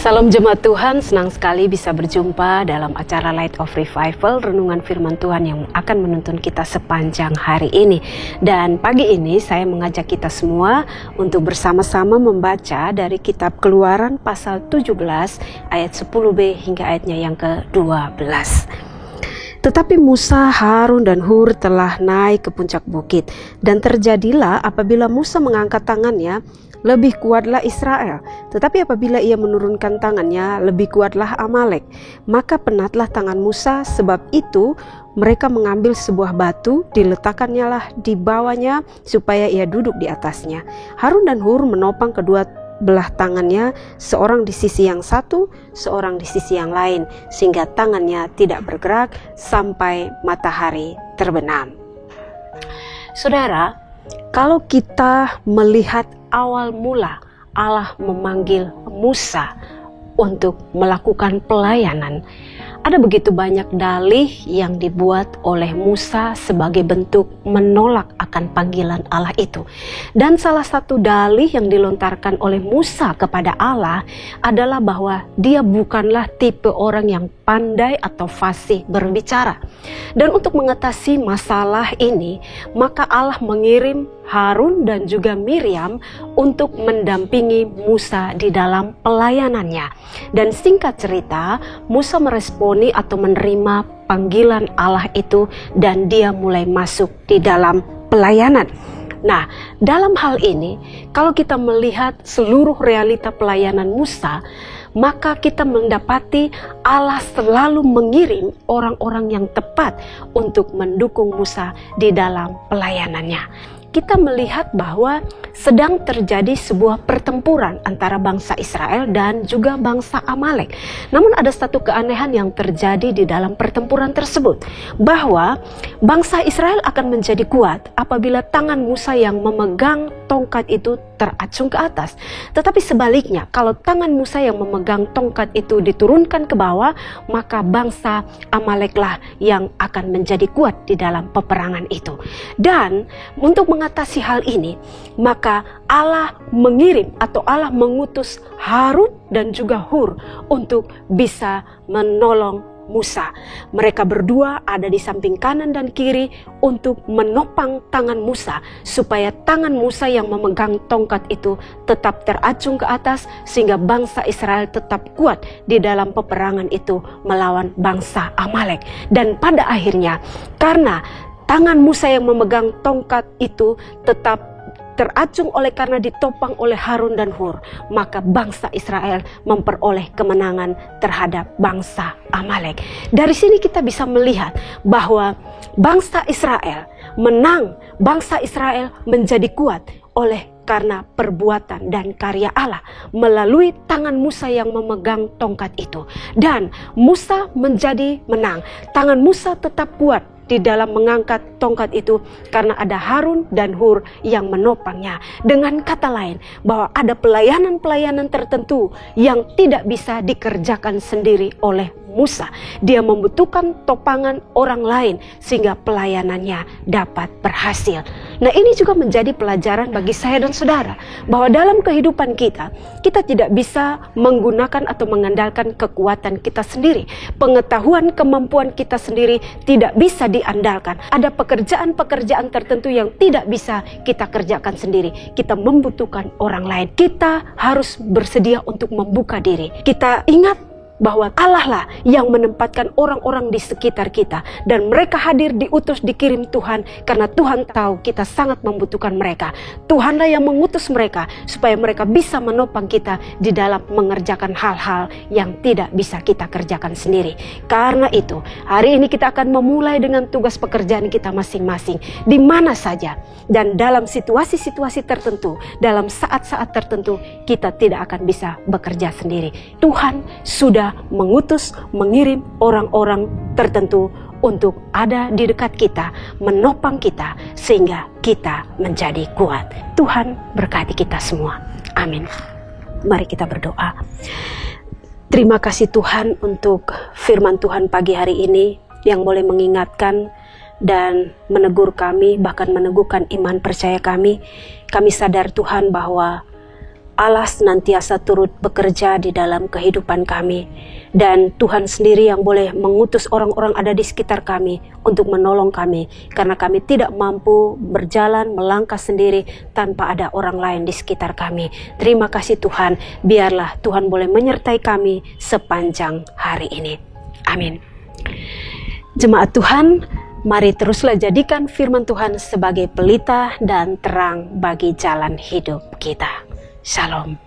Salam jemaat Tuhan, senang sekali bisa berjumpa dalam acara Light of Revival, renungan firman Tuhan yang akan menuntun kita sepanjang hari ini. Dan pagi ini saya mengajak kita semua untuk bersama-sama membaca dari kitab Keluaran pasal 17 ayat 10b hingga ayatnya yang ke-12. Tetapi Musa, Harun, dan Hur telah naik ke puncak bukit, dan terjadilah apabila Musa mengangkat tangannya, lebih kuatlah Israel. Tetapi apabila ia menurunkan tangannya, lebih kuatlah Amalek. Maka penatlah tangan Musa, sebab itu mereka mengambil sebuah batu, diletakkannya lah di bawahnya, supaya ia duduk di atasnya. Harun dan Hur menopang kedua belah tangannya, seorang di sisi yang satu, seorang di sisi yang lain, sehingga tangannya tidak bergerak sampai matahari terbenam. Saudara, kalau kita melihat awal mula Allah memanggil Musa untuk melakukan pelayanan, ada begitu banyak dalih yang dibuat oleh Musa sebagai bentuk menolak akan panggilan Allah itu. Dan salah satu dalih yang dilontarkan oleh Musa kepada Allah adalah bahwa dia bukanlah tipe orang yang pandai atau fasih berbicara. Dan untuk mengatasi masalah ini, maka Allah mengirim Harun dan juga Miriam untuk mendampingi Musa di dalam pelayanannya. Dan singkat cerita, Musa meresponi atau menerima panggilan Allah itu dan dia mulai masuk di dalam pelayanan. Nah, dalam hal ini, kalau kita melihat seluruh realita pelayanan Musa, maka kita mendapati Allah selalu mengirim orang-orang yang tepat untuk mendukung Musa di dalam pelayanannya. Kita melihat bahwa sedang terjadi sebuah pertempuran antara bangsa Israel dan juga bangsa Amalek. Namun ada satu keanehan yang terjadi di dalam pertempuran tersebut, bahwa bangsa Israel akan menjadi kuat apabila tangan Musa yang memegang tongkat itu teracung ke atas. Tetapi sebaliknya, kalau tangan Musa yang memegang tongkat itu diturunkan ke bawah, maka bangsa Amaleklah yang akan menjadi kuat di dalam peperangan itu. Dan untuk mengatasi hal ini, maka Allah mengirim atau Allah mengutus Harun dan juga Hur untuk bisa menolong Musa. Mereka berdua ada di samping kanan dan kiri untuk menopang tangan Musa, supaya tangan Musa yang memegang tongkat itu tetap teracung ke atas, sehingga bangsa Israel tetap kuat di dalam peperangan itu melawan bangsa Amalek. Dan pada akhirnya, karena tangan Musa yang memegang tongkat itu tetap teracung karena ditopang oleh Harun dan Hur, maka bangsa Israel memperoleh kemenangan terhadap bangsa Amalek. Dari sini kita bisa melihat bahwa bangsa Israel menang, bangsa Israel menjadi kuat karena perbuatan dan karya Allah melalui tangan Musa yang memegang tongkat itu. Dan Musa menjadi menang, tangan Musa tetap kuat di dalam mengangkat tongkat itu karena ada Harun dan Hur yang menopangnya. Dengan kata lain, bahwa ada pelayanan-pelayanan tertentu yang tidak bisa dikerjakan sendiri oleh Musa. Dia membutuhkan topangan orang lain sehingga pelayanannya dapat berhasil. Nah, ini juga menjadi pelajaran bagi saya dan saudara, bahwa dalam kehidupan kita tidak bisa menggunakan atau mengandalkan kekuatan kita sendiri. Pengetahuan, kemampuan kita sendiri tidak bisa diandalkan. Ada pekerjaan-pekerjaan tertentu yang tidak bisa kita kerjakan sendiri. Kita membutuhkan orang lain. Kita harus bersedia untuk membuka diri. Kita ingat bahwa Allah lah yang menempatkan orang-orang di sekitar kita, dan mereka hadir, diutus, dikirim Tuhan karena Tuhan tahu kita sangat membutuhkan mereka. Tuhanlah yang mengutus mereka supaya mereka bisa menopang kita di dalam mengerjakan hal-hal yang tidak bisa kita kerjakan sendiri. Karena itu, hari ini kita akan memulai dengan tugas pekerjaan kita masing-masing di mana saja, dan dalam situasi-situasi tertentu, dalam saat-saat tertentu, kita tidak akan bisa bekerja sendiri. Tuhan sudah mengirim orang-orang tertentu untuk ada di dekat kita, menopang kita, sehingga kita menjadi kuat. Tuhan berkati kita semua. Amin. Mari kita berdoa. Terima kasih Tuhan untuk firman Tuhan pagi hari ini yang boleh mengingatkan dan menegur kami, bahkan meneguhkan iman percaya kami. Kami sadar Tuhan bahwa Allah senantiasa turut bekerja di dalam kehidupan kami. Dan Tuhan sendiri yang boleh mengutus orang-orang ada di sekitar kami untuk menolong kami. Karena kami tidak mampu berjalan, melangkah sendiri tanpa ada orang lain di sekitar kami. Terima kasih Tuhan, biarlah Tuhan boleh menyertai kami sepanjang hari ini. Amin. Jemaat Tuhan, mari teruslah jadikan firman Tuhan sebagai pelita dan terang bagi jalan hidup kita. Shalom.